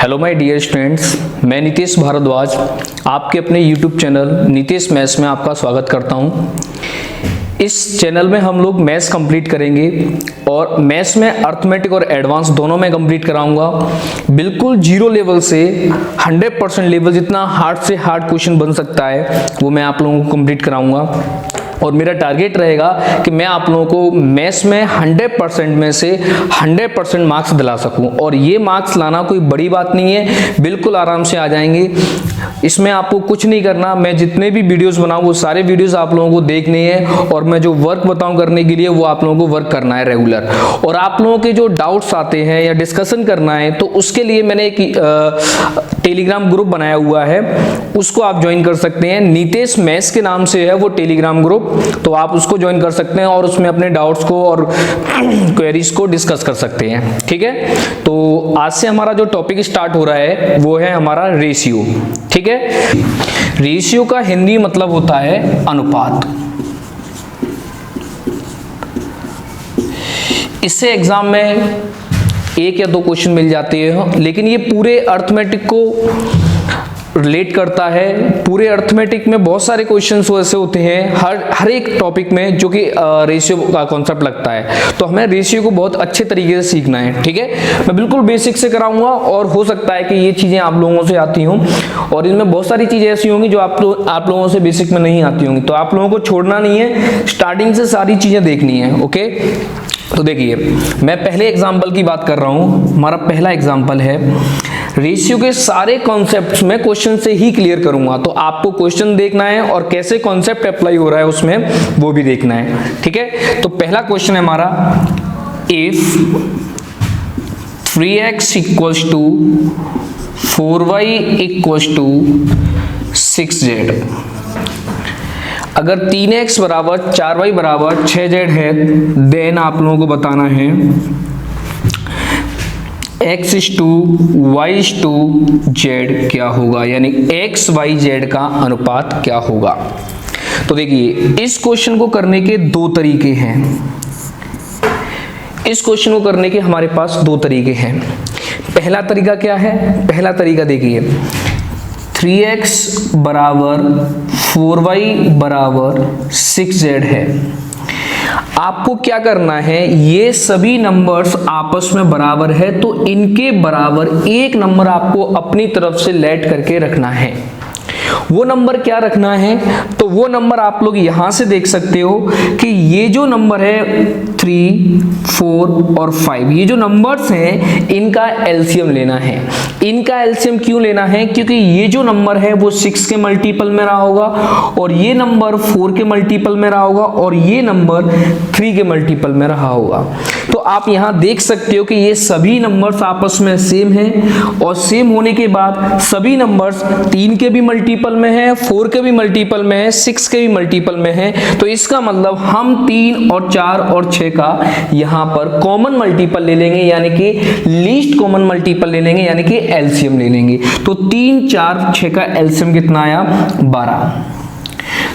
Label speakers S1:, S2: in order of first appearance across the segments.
S1: Hello my dear students, मैं नीतीश भारद्वाज आपके अपने यूट्यूब चैनल नीतीश मैथ्स में आपका स्वागत करता हूं। इस चैनल में हम लोग मैथ्स कंप्लीट करेंगे और मैथ्स में अर्थमेटिक और एडवांस दोनों में कंप्लीट कराऊंगा। बिल्कुल जीरो लेवल से 100% लेवल जितना हार्ड से हार्ड क्वेश्चन बन सकता है वो मैं आप लोगों को कंप्लीट कराऊंगा। और मेरा टारगेट रहेगा कि मैं आप लोगों को मैथ्स में 100% में से 100% मार्क्स दिला सकूं। और ये मार्क्स लाना कोई बड़ी बात नहीं है, बिल्कुल आराम से आ जाएंगे। इसमें आपको कुछ नहीं करना, मैं जितने भी वीडियोस बनाऊं वो सारे वीडियोस आप लोगों को देखने हैं और मैं जो वर्क बताऊं करने के लिए वो आप लोगों को वर्क करना है रेगुलर। और आप लोगों के जो डाउट्स आते हैं या डिस्कशन करना है तो उसके लिए मैंने एक टेलीग्राम ग्रुप बनाया हुआ है, उसको आप ज्वाइन कर सकते हैं। नीतीश मैथ्स के नाम से है वो टेलीग्राम ग्रुप, तो आप उसको ज्वाइन कर सकते हैं और उसमें अपने डाउट्स को और क्वेरीज को डिस्कस कर सकते हैं। ठीक है, तो आज से हमारा जो टॉपिक स्टार्ट हो रहा है वो है हमारा रेशियो। ठीक है, रेशियो का हिंदी मतलब होता है अनुपात। इससे एग्जाम में एक या दो क्वेश्चन मिल जाते हैं, लेकिन ये पूरे अर्थमेटिक को रिलेट करता है। पूरे अर्थमेटिक में बहुत सारे क्वेश्चंस ऐसे होते हैं हर एक टॉपिक में जो कि रेशियो का कॉन्सेप्ट लगता है, तो हमें रेशियो को बहुत अच्छे तरीके से सीखना है। ठीक है, मैं बिल्कुल बेसिक से कराऊंगा और हो सकता है कि ये चीजें आप लोगों से आती हों और इनमें बहुत सारी चीजें ऐसी होंगी जो आप लोगों से बेसिक में नहीं आती होंगी, तो आप लोगों को छोड़ना नहीं है, स्टार्टिंग से सारी चीजें देखनी है। ओके, तो देखिए मैं पहले एग्जाम्पल की बात कर रहा हूं। हमारा पहला एग्जाम्पल है, रेशियो के सारे कॉन्सेप्ट्स मैं क्वेश्चन से ही क्लियर करूंगा, तो आपको क्वेश्चन देखना है और कैसे कॉन्सेप्ट अप्लाई हो रहा है उसमें वो भी देखना है। ठीक है, तो पहला क्वेश्चन है हमारा, if 3x equals to 4y equals to 6z, अगर 3x बराबर 4y बराबर 6z है, देन आप लोगों को बताना है x is to y is to z क्या होगा, यानी x y z का अनुपात क्या होगा। तो देखिए इस क्वेश्चन को करने के दो तरीके हैं। इस क्वेश्चन को करने के हमारे पास दो तरीके हैं। पहला तरीका क्या है, पहला तरीका देखिए 3x बराबर 4y बराबर 6z है। आपको क्या करना है, ये सभी नंबर्स आपस में बराबर है तो इनके बराबर एक नंबर आपको अपनी तरफ से लेट करके रखना है। वो नंबर क्या रखना है, तो वो नंबर आप लोग यहां से देख सकते हो कि ये जो नंबर है 3, 4 और 5, ये जो नंबर्स हैं इनका एलसीएम लेना है। इनका एलसीएम क्यों लेना है, क्योंकि ये जो नंबर है वो 6 के मल्टीपल में रहा होगा और ये नंबर 4 के मल्टीपल में रहा होगा और ये नंबर 3 के मल्टीपल में रहा होगा। तो आप यहां देख सकते हो कि ये सभी नंबर्स आपस में सेम हैं और सेम होने के बाद सभी नंबर्स 3 के भी मल्टीपल में है, 4 के भी मल्टीपल में है, 6 के भी मल्टीपल में है। तो इसका मतलब हम 3 और 4 और 6 का यहां पर कॉमन मल्टीपल ले लेंगे, यानी कि लीस्ट कॉमन मल्टीपल ले लेंगे, यानी कि एलसीएम ले लेंगे। तो 3, 4, 6 का एलसीएम कितना आया, 12।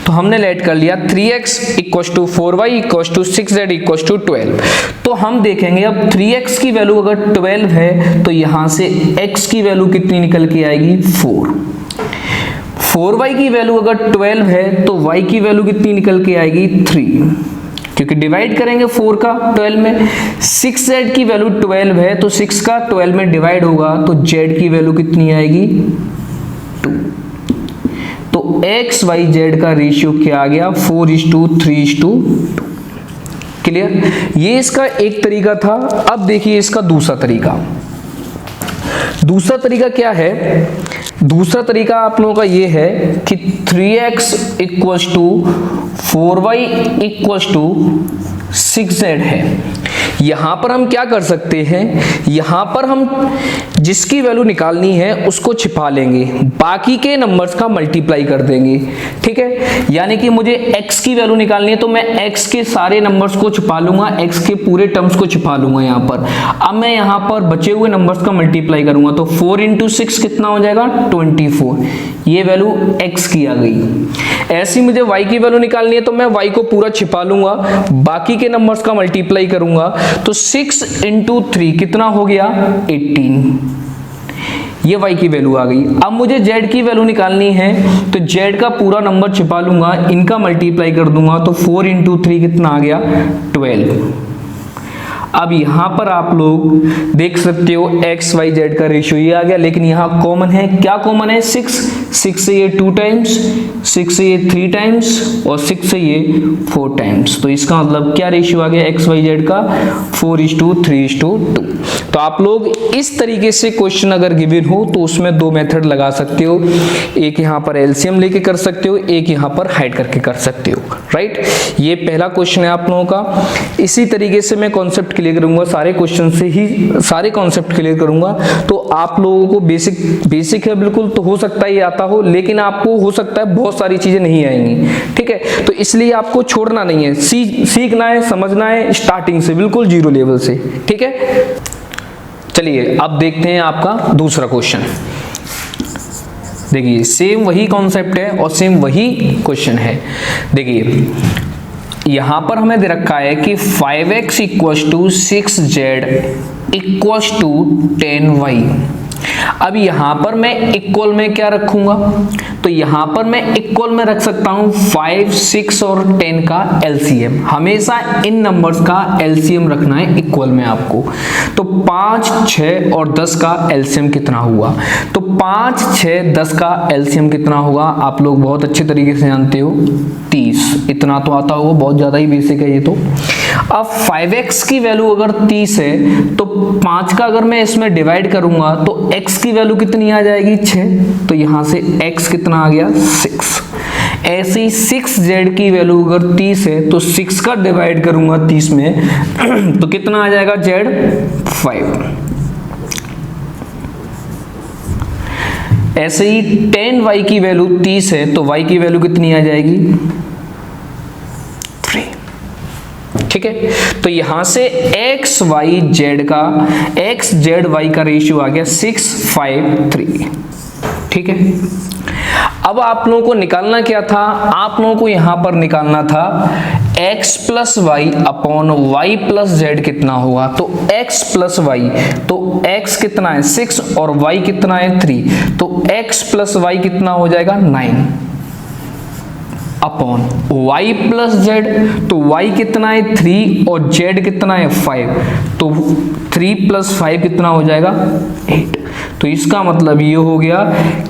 S1: तो हमने लेट कर लिया 3x equals to 4y equals to 6z equals to 12। तो हम देखेंगे अब 3x की वैल्यू अगर 12 है तो यहां से x की वैल्यू कितनी निकल के आएगी, 4। 4y की वैल्यू अगर 12 है तो y की वैल्यू कितनी निकल के आएगी, 3, क्योंकि डिवाइड करेंगे 4 का 12 में। 6z की वैल्यू 12 है तो 6 का 12 में डिवाइड होगा तो z की वैल्यू कितनी आएगी, 2। तो x y z का रेशियो क्या आ गया, 4:3:2। क्लियर, ये इसका एक तरीका था। अब देखिए इसका दूसरा तरीका। दूसरा तरीका क्या है, दूसरा तरीका आप लोगों का ये है कि 3x equals to 4y equals to 6z है। यहां पर हम क्या कर सकते हैं, यहां पर हम जिसकी वैल्यू निकालनी है उसको छिपा लेंगे, बाकी के नंबर्स का मल्टीप्लाई कर देंगे। ठीक है, यानी कि मुझे x की वैल्यू निकालनी है तो मैं x के सारे नंबर्स को छिपा लूंगा, x के पूरे टर्म्स को छिपा लूंगा यहां पर। अब मैं यहां पर बचे हुए नंबर्स का मल्टीप्लाई करूंगा तो 4 × 6 कितना हो जाएगा, 24। ये वैल्यू x की आ गई। ऐसी मुझे y की वैल्यू निकालनी है तो मैं y को पूरा छिपा लूंगा, बाकी के नंबर्स का मल्टीप्लाई करूंगा तो 6 × 3 कितना हो गया, 18। ये y की वैल्यू आ गई। अब मुझे z की वैल्यू निकालनी है, तो z का पूरा नंबर छिपा लूंगा, इनका मल्टीप्लाई कर दूंगा, तो 4 × 3 कितना आ गया 12। अब यहां पर आप लोग देख सकते हो x y z का रेशियो ये आ गया, लेकिन यहां कॉमन है, क्या कॉमन है 6 से ये 2 टाइम्स, 6 से ये 3 टाइम्स और 6 से ये 4 टाइम्स। तो इसका मतलब क्या रेशियो आ गया x y z का 4:3:2। तो आप लोग इस तरीके से क्वेश्चन अगर गिवन हो तो उसमें दो मेथड लगा सकते हो, एक यहां पर एलसीएम लेके कर सकते हो, एक यहां पर हाइड करके कर सकते हो, राइट। ये पहला क्वेश्चन है आप लोगों का। इसी तरीके से मैं कॉन्सेप्ट क्लियर करूंगा, सारे क्वेश्चन से ही सारे कॉन्सेप्ट क्लियर करूंगा। तो आप लोगों को बेसिक है बिल्कुल, तो हो सकता है ये आता हो, लेकिन आपको हो सकता है बहुत सारी चीजें नहीं आएंगी, ठीक है। तो इसलिए आपको छोड़ना नहीं है, सीखना है, समझना है स्टार्टिंग से, बिल्कुल जीरो लेवल से, ठीक है। चलिए अब देखते हैं आपका दूसरा क्वेश्चन। देखिए सेम वही कॉन्सेप्ट है और सेम वही क्वेश्चन है। देखिए यहां पर हमें दे रखा है कि 5x = 6z = 10y। अब यहां पर मैं इक्वल में क्या रखूंगा, तो यहां पर मैं इक्वल में रख सकता हूं 5, 6 और 10 का एलसीएम। हमेशा इन नंबर्स का एलसीएम रखना है इक्वल में आपको। तो 5, 6 और 10 का एलसीएम कितना हुआ, तो 5, 6, 10 का एलसीएम कितना होगा, आप लोग बहुत अच्छे तरीके से जानते हो 30। इतना तो आता होगा, बहुत ज्यादा ही बेसिक है ये तो। अब 5x की वैल्यू अगर 30 है तो 5 का अगर मैं इसमें डिवाइड करूंगा तो x की वैल्यू कितनी आ जाएगी 6, तो यहां से x कितना आ गया 6। ऐसे ही 6z की वैल्यू अगर 30 है तो 6 का डिवाइड करूंगा 30 में तो कितना आ जाएगा z 5। ऐसे ही 10y की वैल्यू 30 है तो y की वैल्यू कितनी आ जाएगी 3, ठीक है। तो यहां से x z y का रेशियो आ गया 6, 5, 3, ठीक है। अब आप लोगों को निकालना क्या था, आप लोगों को यहां पर निकालना था x + y upon y + z कितना होगा। तो x + y, तो x कितना है 6 और y कितना है 3, तो x + y कितना हो जाएगा 9 अपॉन y + z, तो y कितना है 3 और z कितना है 5, तो 3 + 5 कितना हो जाएगा 8। तो इसका मतलब ये हो गया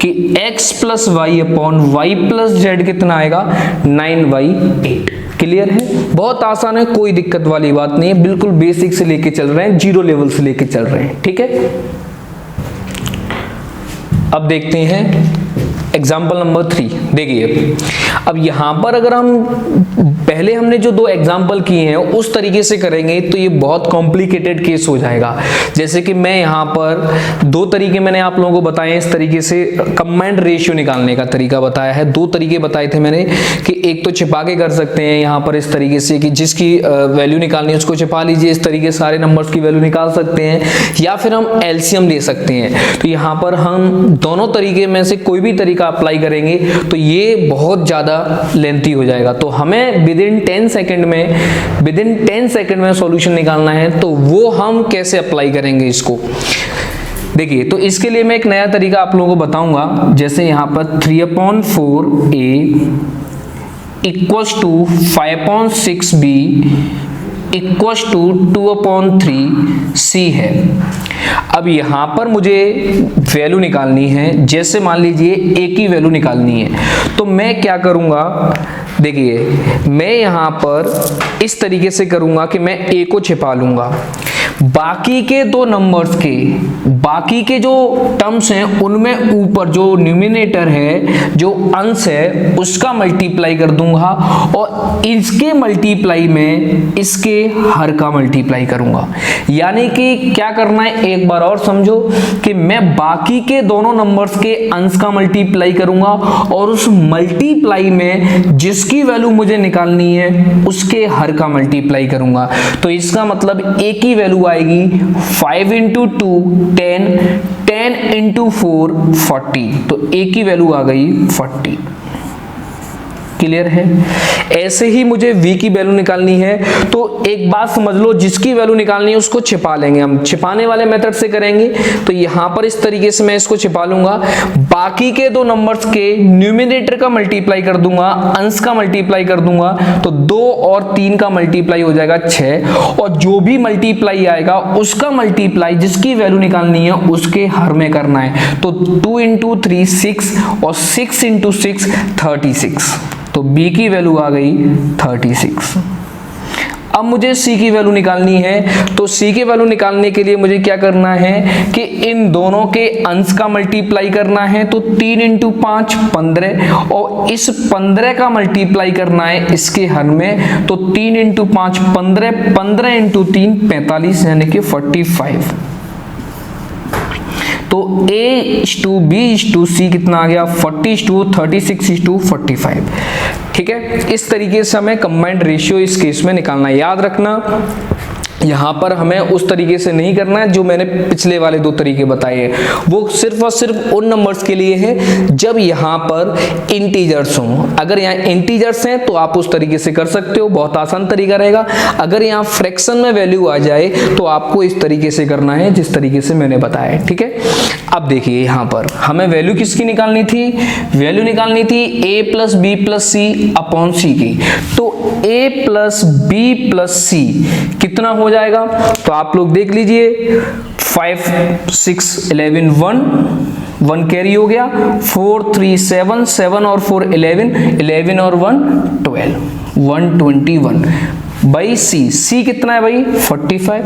S1: कि x + y upon y + z कितना आएगा 9/8। क्लियर है, बहुत आसान है, कोई दिक्कत वाली बात नहीं है, बिल्कुल बेसिक से लेके चल रहे हैं, जीरो लेवल से लेके चल रहे हैं, ठीक है। अब देखते हैं एग्जाम्पल नंबर 3। देखिए अब यहां पर अगर हम पहले हमने जो दो एग्जाम्पल किए हैं उस तरीके से करेंगे तो ये बहुत कॉम्प्लिकेटेड केस हो जाएगा। जैसे कि मैं यहां पर दो तरीके मैंने आप लोगों को बताए हैं, इस तरीके से कंबाइंड रेशियो निकालने का तरीका बताया है। दो तरीके बताए थे मैंने कि एक तो छिपा के कर सकते हैं यहां पर इस तरीके से कि जिसकी वैल्यू निकालनी है उसको छिपा लीजिए, इस तरीके से सारे नंबर्स की वैल्यू निकाल सकते हैं, या फिर हम एलसीएम ले सकते हैं। तो यहां पर हम दोनों तरीके में से कोई भी तरीका अप्लाई करेंगे तो ये बहुत ज्यादा लेंथी हो जाएगा। तो हमें विद इन 10 सेकंड में सॉल्यूशन निकालना है, तो वो हम कैसे अप्लाई करेंगे इसको। देखिए तो इसके लिए मैं एक नया तरीका आप लोगों को बताऊंगा। जैसे यहां पर 3/4a = 5/6b = 2/3c है। अब यहां पर मुझे वैल्यू निकालनी है, जैसे मान लीजिए a की वैल्यू निकालनी है, तो मैं क्या करूंगा, देखिए मैं यहां पर इस तरीके से करूंगा कि मैं a को छिपा लूंगा, बाकी के दो नंबर्स के बाकी के जो टर्म्स हैं उनमें ऊपर जो न्यूमिनेटर है, जो अंश है, उसका मल्टीप्लाई कर दूंगा और इसके मल्टीप्लाई में इसके हर का मल्टीप्लाई करूंगा। यानी कि क्या करना है, एक बार और समझो कि मैं बाकी के दोनों नंबर्स के अंश का मल्टीप्लाई करूंगा और उस मल्टीप्लाई में जिसकी वैल्यू मुझे निकालनी है उसके हर का मल्टीप्लाई करूंगा। तो इसका मतलब a की वैल्यू आएगी 5 × 2 10, 10 × 4 40, तो a की वैल्यू आ गई 40। क्लियर है। ऐसे ही मुझे v की वैल्यू निकालनी है, तो एक बात समझ लो, जिसकी वैल्यू निकालनी है उसको छिपा लेंगे हम, छिपाने वाले मेथड से करेंगे। तो यहां पर इस तरीके से मैं इसको छिपा लूंगा, बाकी के दो नंबर्स के न्यूमरेटर का मल्टीप्लाई कर दूंगा, अंश का मल्टीप्लाई कर दूंगा, तो 2 और 3 का मल्टीप्लाई हो जाएगा 6, और जो भी मल्टीप्लाई आएगा उसका मल्टीप्लाई जिसकी वैल्यू निकालनी है उसके हर में करना है। तो 2 इंटू 3 6 और 6 इंटू 6 36। तो b की वैल्यू आ गई 36। अब मुझे c की वैल्यू निकालनी है, तो c की वैल्यू निकालने के लिए मुझे क्या करना है कि इन दोनों के अंश का मल्टीप्लाई करना है। तो 3 इंटू 5 15, और इस 15 का मल्टीप्लाई करना है इसके हर में। तो 3 इंटू 5 15, 15 इंटू 3 45, यानी कि 45। तो A/B/C कितना आ गया 40/36/45। ठीक है, इस तरीके से हमें कंबाइंड रेशियो इस केस में निकालना है। याद रखना, यहां पर हमें उस तरीके से नहीं करना है जो मैंने पिछले वाले 2 तरीके बताए हैं, वो सिर्फ और सिर्फ उन नंबर्स के लिए है जब यहां पर इंटीजर्स हों। अगर यहां इंटीजर्स हैं तो आप उस तरीके से कर सकते हो, बहुत आसान तरीका रहेगा। अगर यहां फ्रैक्शन में वैल्यू आ जाए तो आपको इस तरीके से करना है जिस तरीके से मैंने बताया है। ठीक है, अब देखिए यहां पर हमें वैल्यू किसकी निकालनी थी, वैल्यू निकालनी थी a plus b plus c upon c की। तो a plus b plus c कितना हो जाएगा, तो आप लोग देख लीजिए, 5 6 11 1 कैरी हो गया, 4 3 7 7 और 4 11 11 और 1 12 121 बाई सी कितना है भाई 45।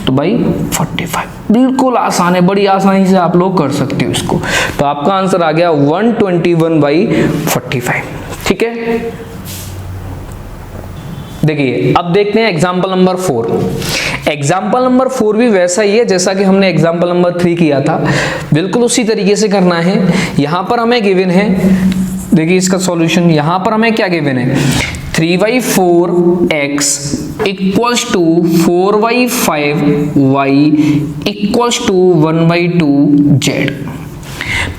S1: तो भाई 45 बिल्कुल आसान है, बड़ी आसानी से आप लोग कर सकते हो इसको। तो आपका आंसर आ गया 121/45। ठीक है, देखिए अब देखते हैं एग्जाम्पल नंबर 4। एग्जाम्पल नंबर 4 भी वैसा ही है जैसा कि हमने एग्जाम्पल नंबर 3 किया था, बिल्कुल उसी तरीके से करना है। यहां पर हमें गिवन है, देखिए इसका सॉल्यूशन, यहां पर हमें क्या गिवन है, 3y4x equals to 4y5y equals to 1/2z।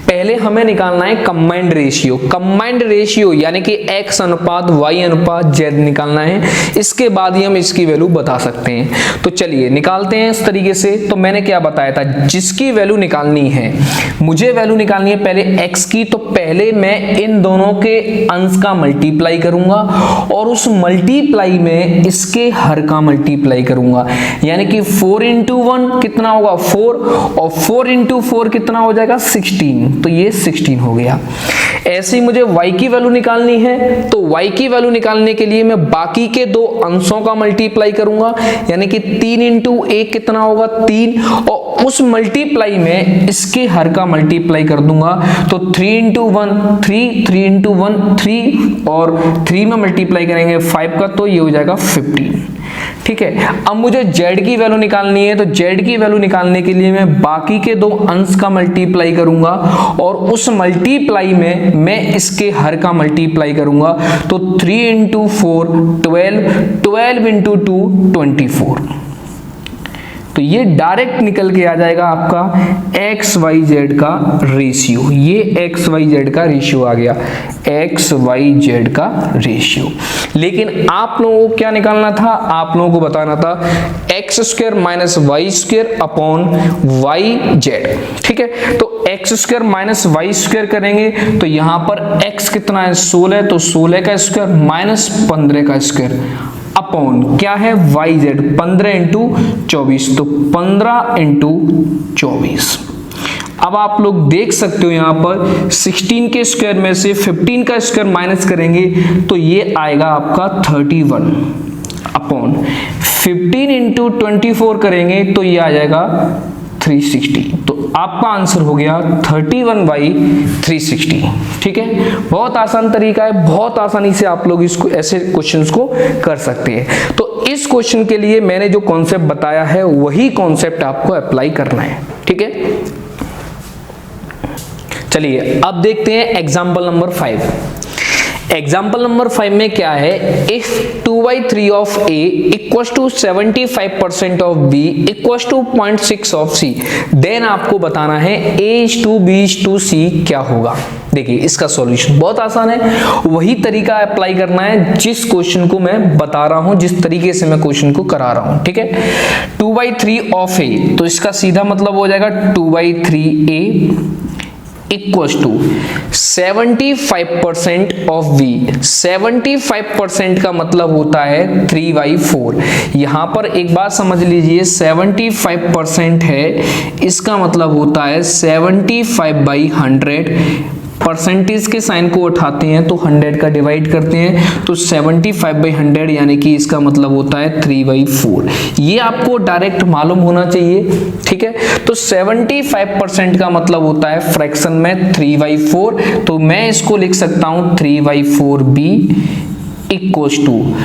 S1: पहले हमें निकालना है कंबाइंड रेशियो। कंबाइंड रेशियो यानी कि x अनुपात y अनुपात z निकालना है, इसके बाद ही हम इसकी वैल्यू बता सकते हैं। तो चलिए निकालते हैं इस तरीके से। तो मैंने क्या बताया था, जिसकी वैल्यू निकालनी है, मुझे वैल्यू निकालनी है पहले x की, तो पहले मैं इन दोनों के अंश का मल्टीप्लाई करूंगा और उस मल्टीप्लाई में इसके हर का मल्टीप्लाई करूंगा, यानी कि 4 इंटू 1 कितना होगा 4, और 4 इंटू 4 कितना हो जाएगा 16। तो ये 16 हो गया। ऐसे ही मुझे y की वैल्यू निकालनी है, तो y की वैल्यू निकालने के लिए मैं बाकी के दो अंशों का मल्टीप्लाई करूंगा, यानी कि 3 इंटू 1 कितना होगा 3, और उस मल्टीप्लाई में इसके हर का मल्टीप्लाई कर दूंगा। तो 3 इंटू 1 3, 3 इंटू 1 3, और 3 में मल्टीप्लाई करेंगे 5 का, तो ये हो जाएगा 15। ठीक है, अब मुझे z की वैल्यू निकालनी है, तो z की वैल्यू निकालने के लिए मैं बाकी के दो अंश का मल्टीप्लाई करूंगा और उस मल्टीप्लाई में मैं इसके हर का मल्टीप्लाई करूंगा। तो 3 इंटू 4 12, 12 इंटू 2 24। तो ये डायरेक्ट निकल के आ जाएगा आपका XYZ का रेशियो। ये XYZ का रेशियो आ गया, XYZ का रेशियो। लेकिन आप लोगों को क्या निकालना था, आप लोगों को बताना था x² minus y² upon YZ। ठीक है, तो x² माइनस y² करेंगे तो यहां पर x कितना है 16, तो 16 का स्क्वायर माइनस 15 का स्क्वायर अपॉन क्या है YZ 15 इंटू 24, तो 15 इंटू 24। अब आप लोग देख सकते हो यहां पर 16 के स्क्वायर में से 15 का स्क्वायर माइनस करेंगे तो ये आएगा आपका 31 अपॉन 15 इंटू 24 करेंगे तो ये आ जाएगा 360। तो आपका आंसर हो गया 31/360। ठीक है, बहुत आसान तरीका है, बहुत आसानी से आप लोग इसको ऐसे क्वेश्चंस को कर सकते हैं। तो इस क्वेश्चन के लिए मैंने जो कॉन्सेप्ट बताया है वही कॉन्सेप्ट आपको अप्लाई करना है। ठीक है, चलिए अब देखते हैं एग्जाम्पल नंबर 5। एग्जाम्पल नंबर 5 में क्या है, if 2/3 of A equal to 75% of B equal to 0.6 of C, then आपको बताना है A/B/C क्या होगा। देखिए इसका सॉल्यूशन बहुत आसान है, वही तरीका अप्लाई करना है जिस क्वेश्चन को मैं बता रहा हूं, जिस तरीके से मैं क्वेश्चन को करा रहा हूं, ठीक है। 2/3 ऑफ A, तो इसका सीधा मतलब हो जाएगा 2/3A equal to 75% of V। 75% का मतलब होता है 3/4। यहां पर एक बात समझ लीजिए, 75% है, इसका मतलब होता है 75/100। परसेंटेज के साइन को उठाते हैं तो 100 का डिवाइड करते हैं, तो 75/100 यानी कि इसका मतलब होता है 3/4। ये आपको डायरेक्ट मालूम होना चाहिए, ठीक है। तो 75% का मतलब होता है फ्रैक्शन में 3/4, तो मैं इसको लिख सकता हूं 3/4B इक्वल टू,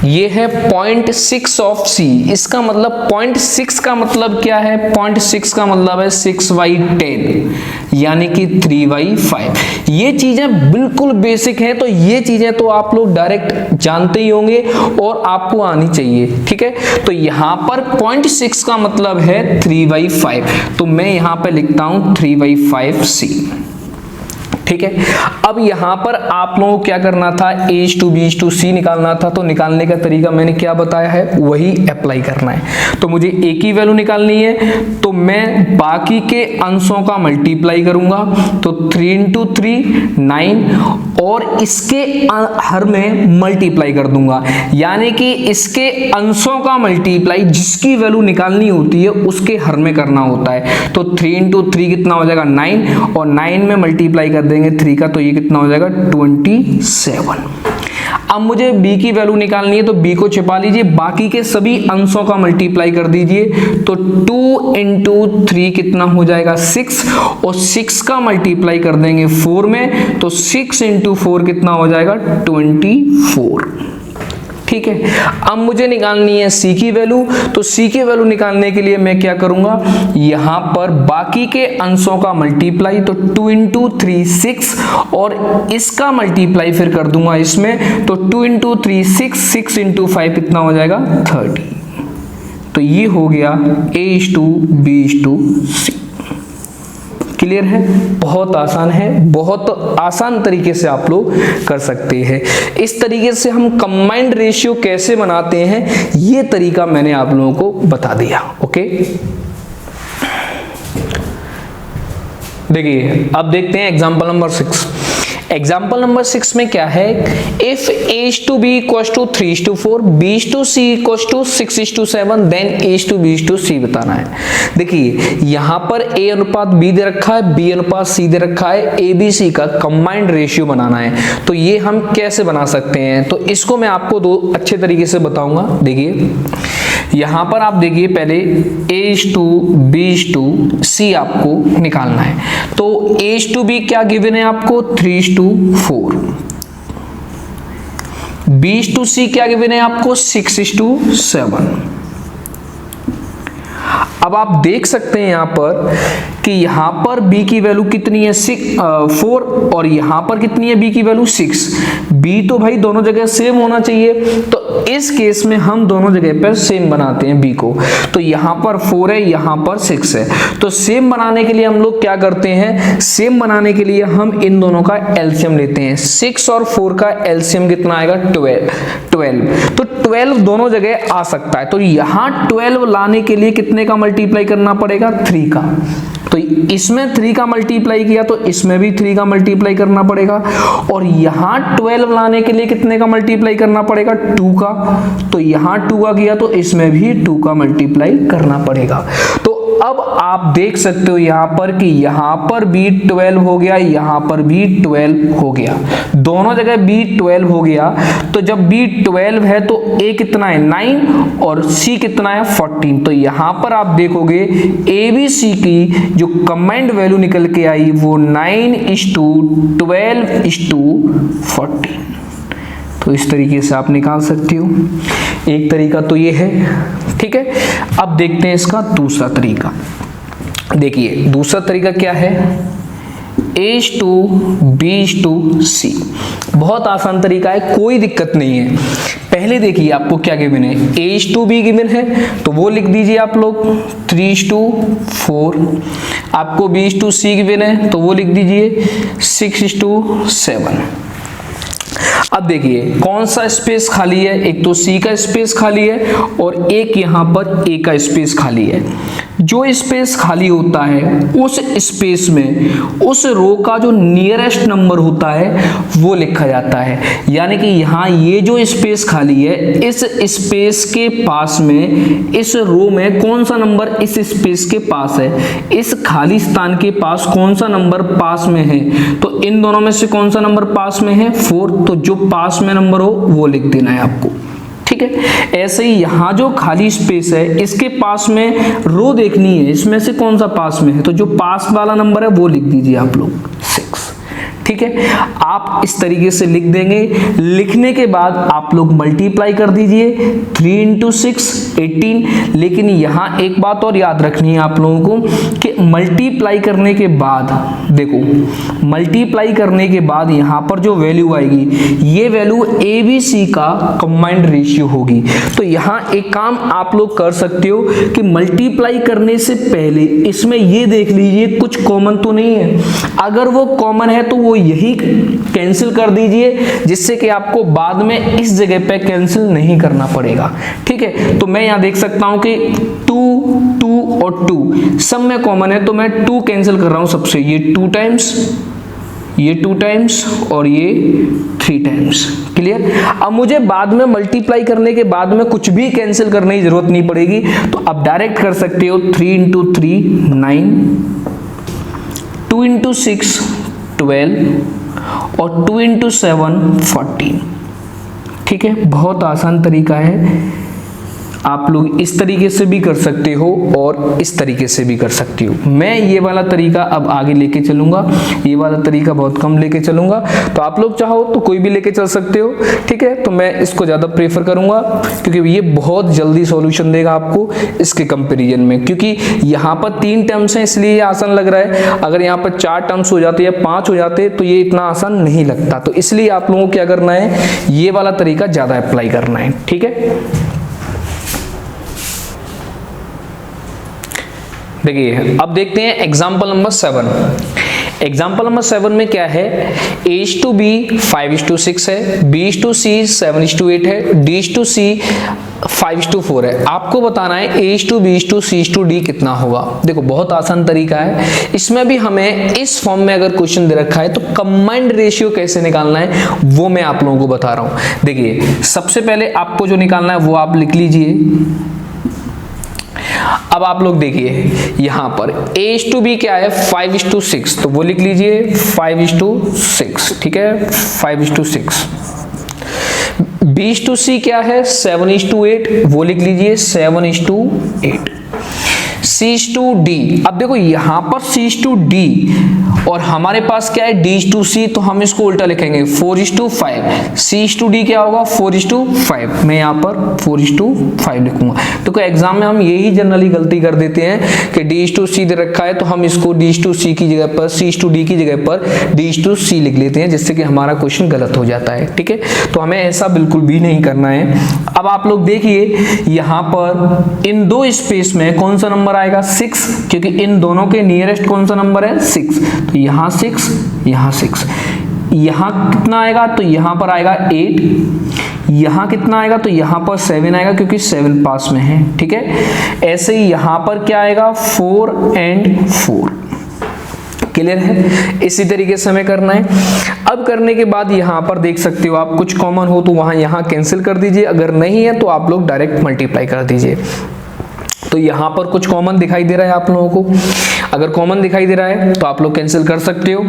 S1: ये है 0.6 ऑफ C। इसका मतलब 0.6 का मतलब क्या है, 0.6 का मतलब है 6/10 यानी कि 3/5। ये चीजें बिल्कुल बेसिक हैं, तो ये चीजें तो आप लोग डायरेक्ट जानते ही होंगे और आपको आनी चाहिए, ठीक है। तो यहां पर 0.6 का मतलब है 3/5, तो मैं यहां पे लिखता हूं 3/5C, ठीक है। अब यहां पर आप लोगों को क्या करना था, A/B/C निकालना था, तो निकालने का तरीका मैंने क्या बताया है वही अप्लाई करना है। तो मुझे A की वैल्यू निकालनी है, तो मैं बाकी के अंशों का मल्टीप्लाई करूंगा, तो 3 × 3 9 और इसके हर में मल्टीप्लाई कर दूंगा, यानी कि इसके अंशों का मल्टीप्लाई जिसकी वैल्यू निकालनी होती है उसके हर में करना होता है। तो 3 × 3 कितना हो जाएगा 9, और 9 में मल्टीप्लाई कर देंगे 3 का, तो ये कितना हो जाएगा 27। अब मुझे B की वैल्यू निकालनी है, तो B को छिपा लीजिए, बाकी के सभी अंशों का मल्टीप्लाई कर दीजिए, तो 2 × 3 कितना हो जाएगा 6, और 6 का मल्टीप्लाई कर देंगे 4 में, तो 6 × 4 कितना हो जाएगा 24, ठीक है। अब मुझे निकालनी है C की वैल्यू, तो C की वैल्यू निकालने के लिए मैं क्या करूंगा, यहां पर बाकी के अंशों का मल्टीप्लाई, तो 2 × 3 6, और इसका मल्टीप्लाई फिर कर दूंगा इसमें, तो 2 × 3 6, 6 × 5 कितना हो जाएगा 30। तो ये हो गया A/B/C। क्लियर है, बहुत आसान है, बहुत आसान तरीके से आप लोग कर सकते हैं। इस तरीके से हम कंबाइंड रेशियो कैसे बनाते हैं ये तरीका मैंने आप लोगों को बता दिया, ओके। देखिए अब देखते हैं एग्जांपल नंबर 6। एग्जाम्पल नंबर 6 में क्या है, if A/B equals to 3:4, B/C equals to 6:7, then A/B/C बताना है। देखिए यहाँ पर A अनुपात B दे रखा है, B अनुपात C दे रखा है, ABC का कंबाइंड रेशियो बनाना है। तो ये हम कैसे बना सकते हैं, तो इसको मैं आपको दो अच्छे तरीके से बताऊंगा। देखिए यहां पर आप देखिए, पहले A/B/C आपको निकालना है, तो A/B क्या गिवन है आपको 3:4, B/C क्या गिवन है आपको 6:7। अब आप देख सकते हैं यहां पर कि यहां पर B की वैल्यू कितनी है 4, और यहां पर कितनी है B की वैल्यू 6। B तो भाई दोनों जगह सेम होना चाहिए, तो इस केस में हम दोनों जगह पर सेम बनाते हैं B को। तो यहां पर 4 है, यहां पर 6 है, तो सेम बनाने के लिए हम लोग क्या करते हैं, सेम बनाने के लिए हम इन दोनों का एलसीएम लेते हैं। 6 और 4 का एलसीएम कितना आएगा 12। तो 12 दोनों जगह आ सकता है, तो यहां 12 लाने के लिए कितने का मल्टीप्लाई करना पड़ेगा 3 का। तो इसमें 3 का मल्टीप्लाई किया तो इसमें भी 3 का मल्टीप्लाई करना पड़ेगा, और यहां 12 लाने के लिए कितने का मल्टीप्लाई करना पड़ेगा 2 का। तो यहां 2 का किया तो इसमें भी 2 का मल्टीप्लाई करना पड़ेगा। तो अब आप देख सकते हो यहां पर कि यहां पर भी 12 हो गया, यहां पर भी 12 हो गया, दोनों जगह भी 12 हो गया। तो जब B 12 है तो A कितना है 9 और C कितना है 14। तो यहां पर आप देखोगे ABC की जो कंबाइंड वैल्यू निकल के आई वो 9:12:14। तो इस तरीके से आप निकाल सकते हो। एक तरीका तो ये है, ठीक है। अब देखते हैं इसका दूसरा तरीका। देखिए दूसरा तरीका क्या है, A/B/C। बहुत आसान तरीका है, कोई दिक्कत नहीं है। पहले देखिए आपको क्या गिवन है, A/B गिवन है तो वो लिख दीजिए आप लोग 3/4। आपको B/C गिवन है तो वो लिख दीजिए 6/7। अब देखिए कौन सा स्पेस खाली है, एक तो C का स्पेस खाली है और एक यहां पर A का स्पेस खाली है। जो स्पेस खाली होता है उस स्पेस में उस रो का जो नियरेस्ट नंबर होता है वो लिखा जाता है। यानी कि यहाँ ये जो स्पेस खाली है, इस स्पेस के पास में, इस रो में कौन सा नंबर इस स्पेस के पास है, इस खाली स्थान के पास कौन सा नंबर पास में है, तो इन दोनों में से कौन सा नंबर पास में है, 4। तो जो पास में नंबर हो वो लिख देना है आपको, ठीक है। ऐसे ही यहां जो खाली स्पेस है इसके पास में रो देखनी है, इसमें से कौन सा पास में है, तो जो पास वाला नंबर है वो लिख दीजिए आप लोग 6, ठीक है। आप इस तरीके से लिख देंगे। लिखने के बाद आप लोग मल्टीप्लाई कर दीजिए, 3 × 6 18। लेकिन यहां एक बात और याद रखनी है आप लोगों को कि मल्टीप्लाई करने के बाद, देखो मल्टीप्लाई करने के बाद यहां पर जो वैल्यू आएगी ये वैल्यू ABC का कंबाइंड रेशियो होगी। तो यहां एक काम आप लोग कर सकते हो कि मल्टीप्लाई करने से पहले इसमें ये देख लीजिए कुछ कॉमन तो नहीं है। अगर वो कॉमन है तो वो यही कैंसिल कर दीजिए, जिससे कि आपको बाद में इस जगह पे कैंसिल नहीं करना पड़ेगा, ठीक है। तो मैं यहां देख सकता हूं कि 2 2 और 2 सब में कॉमन है, तो मैं 2 कैंसिल कर रहा हूं सबसे, ये 2 टाइम्स, ये 2 टाइम्स और ये 3 टाइम्स। क्लियर। अब मुझे बाद में मल्टीप्लाई करने के बाद में कुछ भी कैंसिल करने की जरूरत नहीं पड़ेगी, तो अब डायरेक्ट कर सकते हो 3 × 3 9, 2 × 6 12 और 2 × 7 14, ठीक है। बहुत आसान तरीका है, आप लोग इस तरीके से भी कर सकते हो और इस तरीके से भी कर सकते हो। मैं ये वाला तरीका अब आगे लेके चलूंगा, ये वाला तरीका बहुत कम लेके चलूंगा, तो आप लोग चाहो तो कोई भी लेके चल सकते हो, ठीक है। तो मैं इसको ज्यादा प्रेफर करूंगा क्योंकि ये बहुत जल्दी सॉल्यूशन देगा आपको इसके कंपैरिजन में, क्योंकि यहाँ पर 3 टर्म्स हैं इसलिए ये आसान लग रहा है। अगर यहाँ पर 4 टर्म्स हो जाते या 5 हो जाते तो ये इतना आसान नहीं लगता। तो इसलिए आप लोगों को क्या करना है, ये वाला तरीका ज्यादा अप्लाई करना है, ठीक है। देखिए अब देखते हैं एग्जाम्पल नंबर 7। एग्जाम्पल नंबर 7 में क्या है, A/B 5:6 है, B/C 7:8 है, D/C 5:4 है। आपको बताना है A/B/C/D कितना होगा। देखो बहुत आसान तरीका है, इसमें भी हमें इस फॉर्म में अगर क्वेश्चन दे रखा है तो कंबाइंड रेशियो कैसे निकालना है वो मैं आप लोगों को बता रहा हूं। देखिए सबसे पहले आपको जो निकालना है वो आप लिख लीजिए। अब आप लोग देखिए यहां पर A/B क्या है 5:6, तो वो लिख लीजिए 5:6, ठीक है 5:6। B/C क्या है 7:8, वो लिख लीजिए 7:8। C/D, अब देखो यहां पर C/D और हमारे पास क्या है D/C, तो हम इसको उल्टा लिखेंगे 4:5। C/D क्या होगा 4:5, मैं यहां पर 4:5 लिखूंगा। तो कोई एग्जाम में हम यही जनरली गलती कर देते हैं कि D/C दे रखा है तो हम इसको D/C की जगह पर C/D की जगह पर D/C लिख लेते हैं, जिससे कि हमारा क्वेश्चन गलत हो जाता है, ठीक है। तो हमें ऐसा बिल्कुल भी नहीं करना है। अब आप लोग देखिए यहां पर इन दो स्पेस में कौन सा नंबर आएगा 6, क्योंकि इन दोनों के नियरेस्ट कौन सा नंबर है 6, तो यहां 6, यहां 6। यहां कितना आएगा, तो यहां पर आएगा 8, यहां कितना आएगा, तो यहां पर 7 आएगा क्योंकि 7 पास में है, ठीक है। ऐसे ही यहां पर क्या आएगा 4 और 4। क्लियर है, इसी तरीके से हमें करना है। अब करने के बाद यहां पर देख सकते हो आप, कुछ कॉमन हो तो वहां यहां कैंसिल कर दीजिए, अगर नहीं है तो आप लोग डायरेक्ट मल्टीप्लाई कर दीजिए। तो यहां पर कुछ कॉमन दिखाई दे रहा है आप लोगों को, अगर कॉमन दिखाई दे रहा है तो आप लोग कैंसिल कर सकते हो,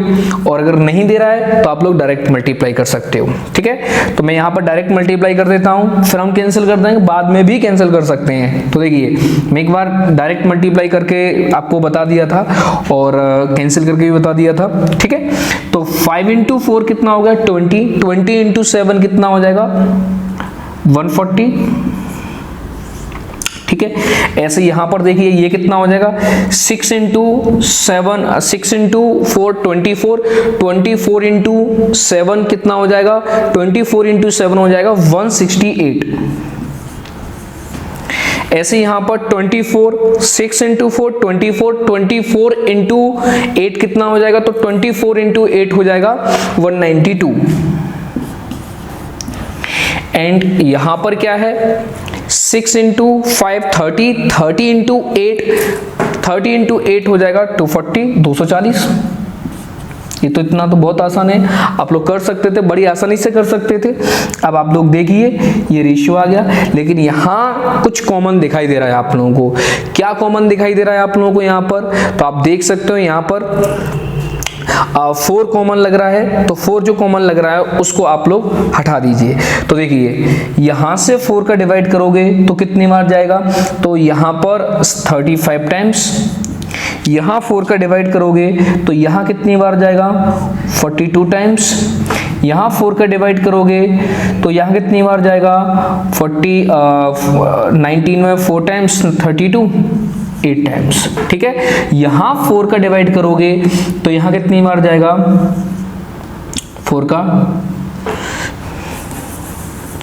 S1: और अगर नहीं दे रहा है तो आप लोग डायरेक्ट मल्टीप्लाई कर सकते हो, ठीक है। तो मैं यहां पर डायरेक्ट मल्टीप्लाई कर देता हूं, फिर हम कैंसिल कर देंगे, बाद में भी कैंसिल कर सकते हैं। तो देखिए मैं एक बार डायरेक्ट मल्टीप्लाई करके आपको बता दिया था और कैंसिल करके भी बता दिया था, ठीक है। तो 5 × 4 कितना हो गया 20, 20 × 7 कितना हो जाएगा 140, ठीक ठीक है। ऐसे यहाँ पर देखिए ये कितना हो जाएगा 6 इंटू 4 24, 24 इंटू 7 कितना हो जाएगा 24 इंटू 7 हो जाएगा 168। ऐसे यहाँ पर 24 6 इंटू 4 24 इंटू 8 कितना हो जाएगा, तो 24 इंटू 8 हो जाएगा 192। एंड यहाँ पर क्या है 6 इंटू 5 30 इंटू 8 हो जाएगा 240 240। ये तो इतना तो बहुत आसान है, आप लोग कर सकते थे, बड़ी आसानी से कर सकते थे। अब आप लोग देखिए ये रेशियो आ गया, लेकिन यहाँ कुछ कॉमन दिखाई दे रहा है आप लोगों को। क्या कॉमन दिखाई दे रहा है आप लोगों को यहाँ पर, तो आप देख सकते हो यहाँ पर 4 कॉमन लग रहा है, तो 4 जो कॉमन लग रहा है उसको आप लोग हटा दीजिए। तो देखिए यहां से 4 का डिवाइड करोगे तो कितनी बार जाएगा, तो यहां पर 35 टाइम्स, यहां 4 का डिवाइड करोगे तो यहां कितनी बार जाएगा 42 टाइम्स, यहां 4 का डिवाइड करोगे तो यहां कितनी बार जाएगा 19 में 4 टाइम्स 32 8 टाइम्स, ठीक है। यहां 4 का डिवाइड करोगे तो यहां कितनी बार जाएगा 4 का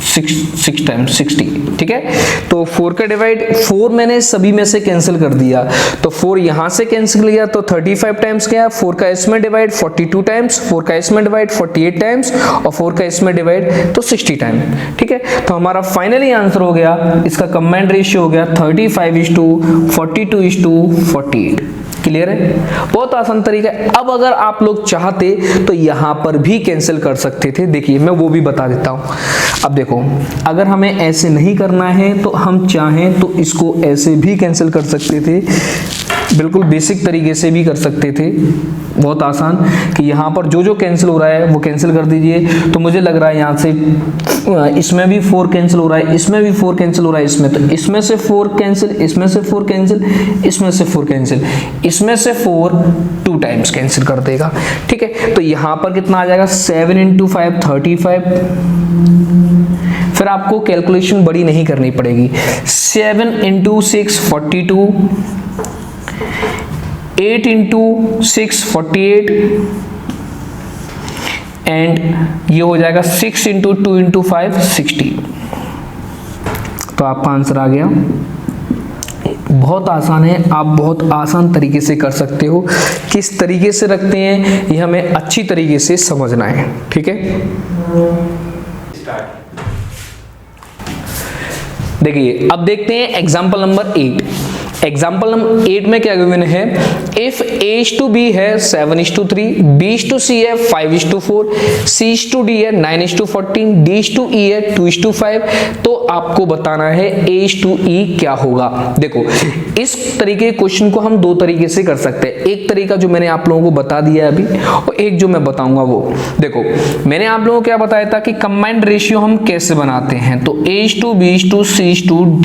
S1: 6 टाइम्स 60, ठीक है। तो 4 का डिवाइड 4 मैंने सभी में से कैंसिल कर दिया, तो 4 यहां से कैंसिल किया तो 35 टाइम्स गया, 4 का इसमें डिवाइड 42 टाइम्स, 4 का इसमें डिवाइड 48 टाइम्स और 4 का इसमें डिवाइड तो 60 टाइम, ठीक है। तो हमारा फाइनली आंसर हो गया, इसका कंबाइंड रेशियो हो गया 35:42:48। क्लियर है, बहुत आसान तरीका है। अब अगर आप लोग चाहते तो यहां पर भी कैंसिल कर सकते थे, देखिए मैं वो भी बता देता हूं। अब देखो अगर हमें ऐसे नहीं करना है तो हम चाहें तो इसको ऐसे भी कैंसिल कर सकते थे, बिल्कुल बेसिक तरीके से भी कर सकते थे, बहुत आसान, कि यहाँ पर जो जो कैंसिल हो रहा है वो कैंसिल कर दीजिए। तो मुझे लग रहा है यहाँ से इसमें भी 4 कैंसिल हो रहा है, इसमें भी 4 कैंसिल हो रहा है, इसमें तो इसमें से 4 कैंसिल, इसमें से 4 कैंसिल, इसमें से 4 कैंसिल, इसमें से 4 2 टाइम्स कैंसिल कर देगा, ठीक है। तो यहाँ पर कितना आ जाएगा 7 इंटू 5 35, फिर आपको कैलकुलेशन बड़ी नहीं करनी पड़ेगी, 7 इंटू 6 42, 8 इंटू 6 48 एंड ये हो जाएगा 6 इंटू 2 इंटू 5 60। तो आपका आंसर आ गया। बहुत आसान है, आप बहुत आसान तरीके से कर सकते हो। किस तरीके से रखते हैं ये हमें अच्छी तरीके से समझना है, ठीक है। देखिए अब देखते हैं एग्जांपल नंबर 8। एग्जाम्पल नंबर 8 में क्या गिवन है, इफ A/B है 7:3, B/C है 5:4, C/D है 9:14, D/E है 2:5, तो आपको बताना है A/E क्या होगा। देखो इस तरीके के क्वेश्चन को हम 2 तरीके से कर सकते हैं, एक तरीका जो मैंने आप लोगों को बता दिया है अभी, और एक जो मैं बताऊंगा वो। देखो मैंने आप लोगों को क्या बताया था कि कंबाइंड रेशियो हम कैसे बनाते हैं, तो A/B/C/D/E।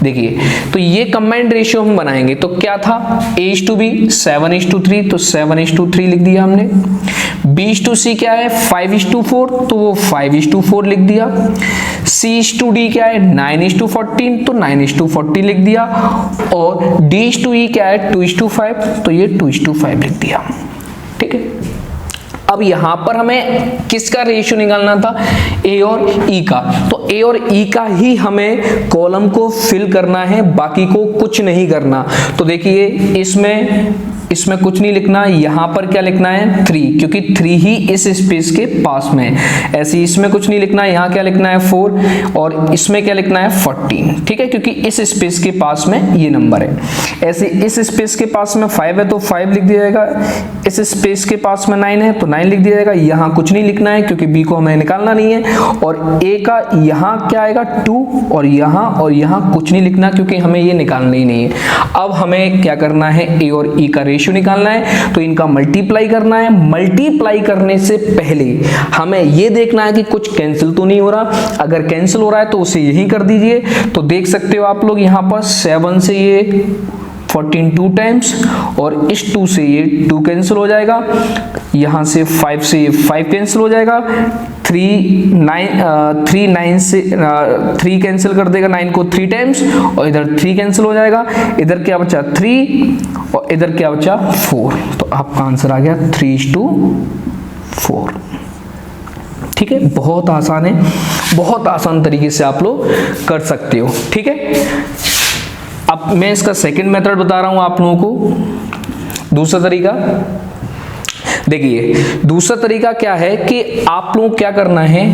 S1: देखिए तो ये कंबाइंड रेशियो हम बनाएंगे तो क्या था, A/B 7:3, तो 7:3 लिख दिया हमने। B/C क्या है 5:4, तो वो 5:4 लिख दिया। C/D क्या है 9:14, तो 9:14 लिख दिया। और D/E क्या है 2:5, तो ये 2:5 लिख दिया, ठीक है। अब यहां पर हमें किसका रेशियो निकालना था, A और E का, तो A और E का ही हमें कॉलम को फिल करना है, बाकी को कुछ नहीं करना। तो देखिए इसमें कुछ नहीं लिखना, यहां पर क्या लिखना है 3, क्योंकि 3 ही इस स्पेस के पास में है। ऐसे इसमें कुछ नहीं लिखना, यहां क्या लिखना है 4, और इसमें क्या लिखना है 14, ठीक है, क्योंकि इस स्पेस के पास में ये नंबर है। ऐसे इस स्पेस के पास में 5 है तो 5 लिख दिया जाएगा, इस स्पेस के पास में 9 है तो 9 लिख दिया जाएगा। यहां कुछ नहीं लिखना है क्योंकि B को हमें निकालना नहीं है। और A का यहां क्या आएगा 2, और यहां कुछ नहीं लिखना क्योंकि हमें ये निकालना ही नहीं है। अब हमें क्या करना है, A और E का रेशियो निकालना है, तो इनका मल्टीप्लाई करना है। मल्टीप्लाई करने से पहले हमें ये देखना है कि कुछ कैंसिल तो नहीं हो रहा, अगर कैंसिल हो रहा है तो उसे यही कर दीजिए। तो देख सकते हो आप लोग यहां पर 7 से ये 14 2 टाइम्स, और इस 2 से ये 2 कैंसिल हो जाएगा, यहां से 5 से ये 5 कैंसिल हो जाएगा, 3 9 से 3 कैंसिल कर देगा 9 को 3 टाइम्स, और इधर 3 कैंसिल हो जाएगा, इधर क्या बचा 3 और इधर क्या बचा 4, तो आपका आंसर आ गया 3:4। ठीक है, बहुत आसान है, बहुत आसान तरीके से आप लोग कर सकते हो। ठीक है, अब मैं इसका सेकंड मेथड बता रहा हूं आप लोगों को, दूसरा तरीका। देखिए दूसरा तरीका क्या है कि आप लोगों को क्या करना है,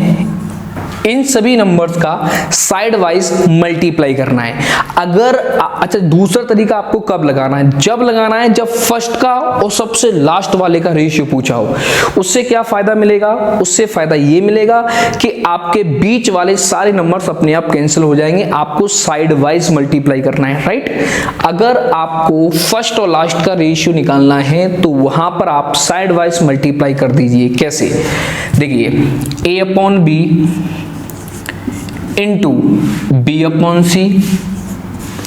S1: इन सभी नंबर्स का साइड वाइज मल्टीप्लाई करना है। अगर अच्छा, दूसरा तरीका आपको कब लगाना है, जब लगाना है जब फर्स्ट का और सबसे लास्ट वाले का रेशियो पूछा हो। उससे क्या फायदा मिलेगा, उससे फायदा ये मिलेगा कि आपके बीच वाले सारे नंबर्स अपने आप कैंसिल हो जाएंगे, आपको साइड वाइज मल्टीप्लाई करना है, राइट। अगर आपको फर्स्ट और लास्ट का रेशियो निकालना है तो वहां पर आप साइड वाइज मल्टीप्लाई कर दीजिए। कैसे, देखिए a/b इंटू b/c,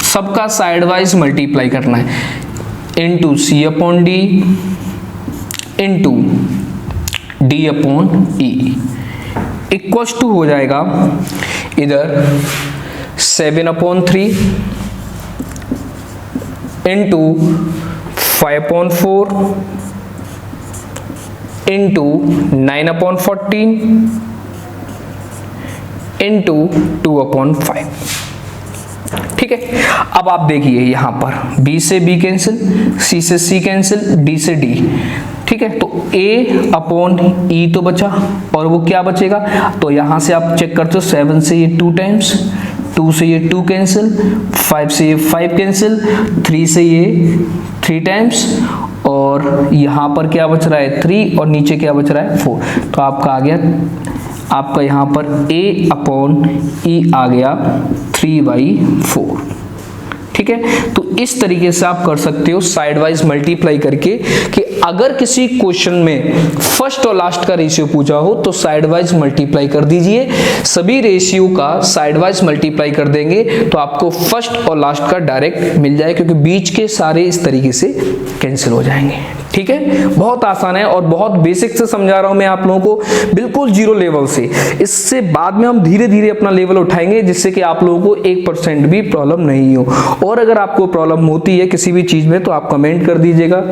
S1: सबका साइड वाइज मल्टीप्लाई करना है, into c/d into d/e equals to हो जाएगा इधर 7/3 इंटू 5/4 इंटू 9/14 इंटू 2/5। ठीक है, अब आप देखिए यहां पर b से b कैंसिल, c से c कैंसिल, d से d। ठीक है, तो a/e तो बचा, और वो क्या बचेगा, तो यहां से आप चेक करते हो 7 से ये 2 टाइम्स, 2 से ये 2 कैंसिल, 5 से ये 5 कैंसिल, 3 से ये 3 टाइम्स, और यहां पर क्या बच रहा है 3, और नीचे क्या बच रहा है 4। तो आपका आ गया, आपका यहां पर a/e आ गया 3/4। ठीक है, तो इस तरीके से आप कर सकते हो साइड वाइज मल्टीप्लाई करके, कि अगर किसी क्वेश्चन में फर्स्ट और लास्ट का रेशियो पूछा हो तो साइड वाइज मल्टीप्लाई कर दीजिए। सभी रेशियो का साइड वाइज मल्टीप्लाई कर देंगे तो आपको फर्स्ट और लास्ट का डायरेक्ट मिल जाए, क्योंकि बीच के सारे इस तरीके से कैंसिल हो जाएंगे। ठीक है, बहुत आसान है और बहुत बेसिक से समझा रहा हूं मैं आप लोगों को, बिल्कुल जीरो लेवल से। इससे बाद में हम धीरे धीरे अपना लेवल उठाएंगे, जिससे कि आप लोगों को 1% भी प्रॉब्लम नहीं हो। और अगर आपको प्रॉब्लम होती है किसी भी चीज में तो आप कमेंट कर दीजिएगा,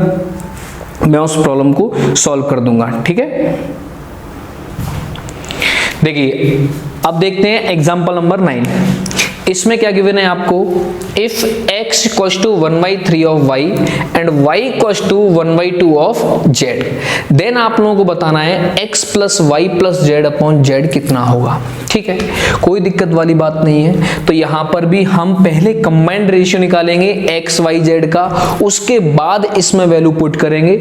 S1: मैं उस प्रॉब्लम को सॉल्व कर दूंगा। ठीक है, देखिए अब देखते हैं एग्जांपल नंबर 9। इसमें क्या गिवन है आपको, if x equals to 1/3 of y and y equals to 1/2 of z, then आप लोगों को बताना है x plus Y plus Z upon Z कितना होगा। ठीक है, कोई दिक्कत वाली बात नहीं है। तो यहां पर भी हम पहले कंबाइंड रेशियो निकालेंगे x y z का, उसके बाद इसमें वैल्यू पुट करेंगे।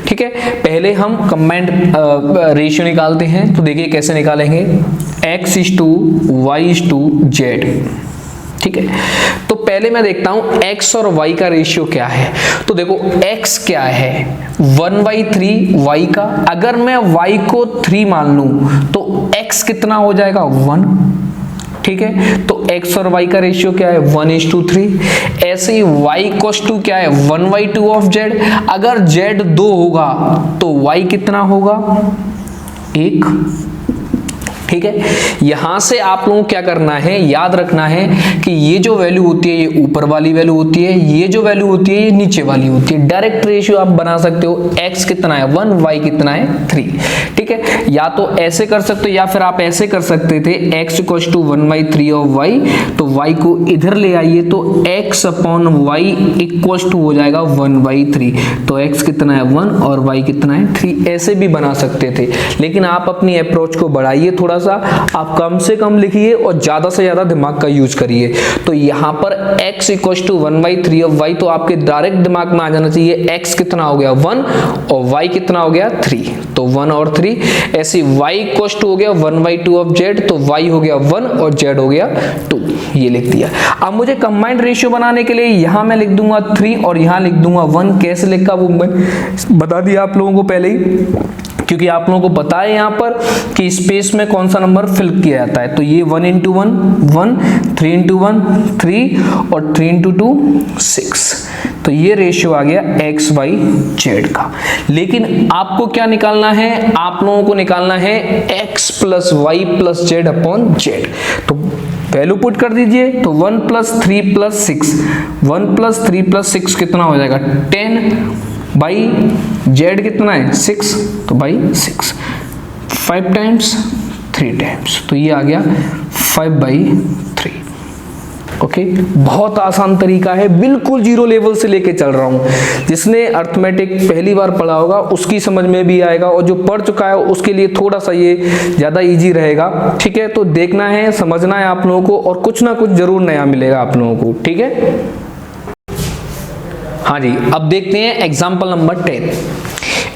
S1: ठीक है, पहले हम कंबाइंड रेशियो निकालते हैं, तो देखिए कैसे निकालेंगे, x is to y is to z। ठीक है, तो पहले मैं देखता हूं x और y का रेशियो क्या है। तो देखो x क्या है 1/3 y का, अगर मैं y को 3 मान लूं तो x कितना हो जाएगा 1। ठीक है, तो x और y का रेशियो क्या है 1:3। ऐसे ही y इक्वल्स टू क्या है 1/2 ऑफ z, अगर z 2 होगा तो y कितना होगा 1। ठीक है, यहां से आप लोगों को क्या करना है, याद रखना है कि ये जो वैल्यू होती है ये ऊपर वाली वैल्यू होती है, ये जो वैल्यू होती है ये नीचे वाली होती है। डायरेक्ट रेशियो आप बना सकते हो, x कितना है 1, y कितना है 3। ठीक है, या तो ऐसे कर सकते हो या फिर आप ऐसे कर सकते थे, x equals to 1/3 of y, तो y को इधर ले आइए तो x upon y equals to हो जाएगा 1/3। तो x कितना है 1 और y कितना है 3, ऐसे भी बना सकते थे। लेकिन आप अपनी अप्रोच को बढ़ाइए थोड़ा सा, आप कम से कम लिखिए और ज्यादा से ज्यादा दिमाग का यूज करिए। तो यहां पर x equals to 1/3 of y, तो आपके डायरेक्ट दिमाग में आ जाना चाहिए x कितना हो गया 1 और y कितना हो गया 3, तो 1 और 3। ऐसे y इक्वल्स टू हो गया 1/2 ऑफ z, तो y हो गया 1 और z हो गया 2, ये लिख दिया। अब मुझे कंबाइंड रेशियो बनाने के लिए यहां मैं लिख दूंगा 3 और यहां लिख दूंगा 1। कैसे लिखा वो मैं बता दिया आप लोगों को पहले ही। क्योंकि आप लोगों को पता है यहाँ पर कि स्पेस में कौन सा नंबर फिल किया जाता है। तो ये 1 into 1 1, 3 into 1 3 और 3 into 2 6। तो ये रेशियो आ गया x y z का। लेकिन आपको क्या निकालना है, आप लोगों को निकालना है x plus Y plus Z upon Z. तो वैल्यू पुट कर दीजिए। तो 1 प्लस 3 प्लस 6, 1 प्लस 3 प्लस 6 कितना हो जाएगा 10 बाई जेड कितना है 6, तो बाई 6 5 टाइम्स 3 टाइम्स, तो ये आ गया 5/3। ओके, बहुत आसान तरीका है, बिल्कुल जीरो लेवल से लेके चल रहा हूं। जिसने अर्थमेटिक पहली बार पढ़ा होगा उसकी समझ में भी आएगा, और जो पढ़ चुका है उसके लिए थोड़ा सा ये ज्यादा इजी रहेगा। ठीक है, तो देखना है, समझना है आप लोगों को, और कुछ ना कुछ जरूर नया मिलेगा आप लोगों को। ठीक है, हाँ जी, अब देखते हैं एग्जाम्पल नंबर 10।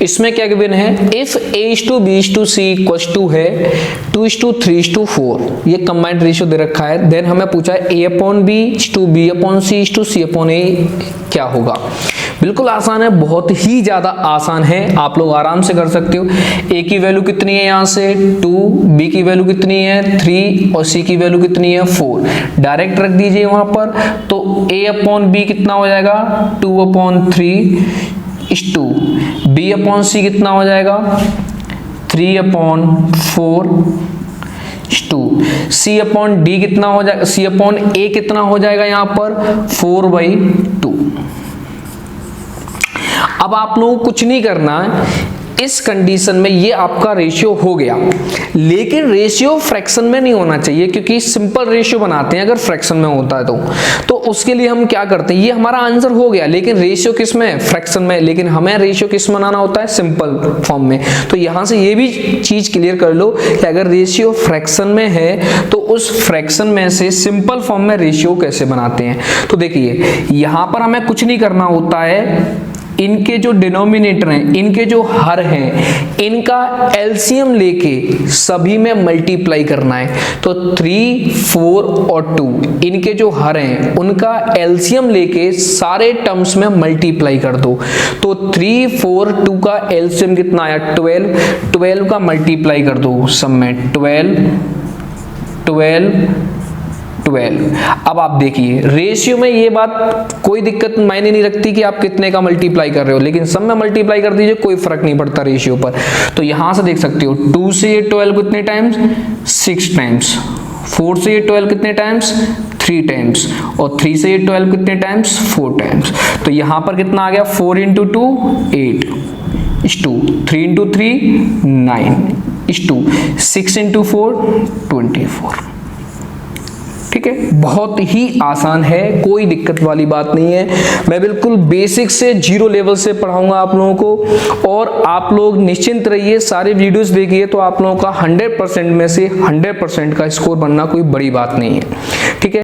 S1: इसमें क्या गिवन है, इफ a/b/c = है 2:3:4, ये कंबाइंड रेशियो दे रखा है। देन हमें पूछा है a/b/b/c/c/a क्या होगा। बिल्कुल आसान है, बहुत ही ज्यादा आसान है, आप लोग आराम से कर सकते हो। a की वैल्यू कितनी है यहाँ से 2, b की वैल्यू कितनी है 3 और c की वैल्यू कितनी है 4। डायरेक्ट रख दीजिए वहां पर। तो a/b कितना हो जाएगा 2/3 2, b/c कितना हो जाएगा 3/4 2, c/d कितना हो जाएगा, c/a कितना हो जाएगा यहाँ पर 4/2। अब आप लोगों को कुछ नहीं करना है, इस कंडीशन में ये आपका रेशियो हो गया, लेकिन रेशियो फ्रैक्शन में नहीं होना चाहिए, क्योंकि सिंपल रेशियो बनाते हैं अगर फ्रैक्शन में होता है तो उसके लिए हम क्या करते हैं, ये हमारा आंसर हो गया, लेकिन रेशियो किस में, फ्रैक्शन में। लेकिन हमें रेशियो किस में बनाना होता है, सिंपल फॉर्म में। तो यहां से ये भी चीज क्लियर कर लो कि अगर रेशियो फ्रैक्शन में है तो उस फ्रैक्शन में से सिंपल फॉर्म में रेशियो कैसे बनाते हैं। तो देखिए यहां पर हमें कुछ नहीं करना होता है, इनके जो डिनोमिनेटर हैं, इनके जो हर हैं, इनका एलसीएम लेके सभी में मल्टीप्लाई करना है। तो 3, 4 और 2 इनके जो हर हैं उनका एलसीएम लेके सारे टर्म्स में मल्टीप्लाई कर दो। तो 3, 4, 2 का एलसीएम कितना आया 12, 12 का मल्टीप्लाई कर दो सब में 12, 12, 12। अब आप देखिए रेशियो में ये बात कोई दिक्कत मायने नहीं रखती कि आप कितने का मल्टीप्लाई कर रहे हो, लेकिन सब में मल्टीप्लाई कर दीजिए, कोई फर्क नहीं पड़ता रेशियो पर। तो यहां से देख सकते हो 2 से ये 12 कितने टाइम्स 6 टाइम्स, 4 से ये 12 कितने टाइम्स 3 टाइम्स, और 3 से ये 12 कितने टाइम्स 4 टाइम्स। तो यहां पर कितना आ गया 4 × 2 8 2, 3 × 3 9 2, 6 × 4 24। ठीक है, बहुत ही आसान है, कोई दिक्कत वाली बात नहीं है। मैं बिल्कुल बेसिक से जीरो लेवल से पढ़ाऊंगा आप लोगों को, और आप लोग निश्चिंत रहिए, सारे वीडियोस देखिए, तो आप लोगों का 100% में से 100% का स्कोर बनना कोई बड़ी बात नहीं है। ठीक है।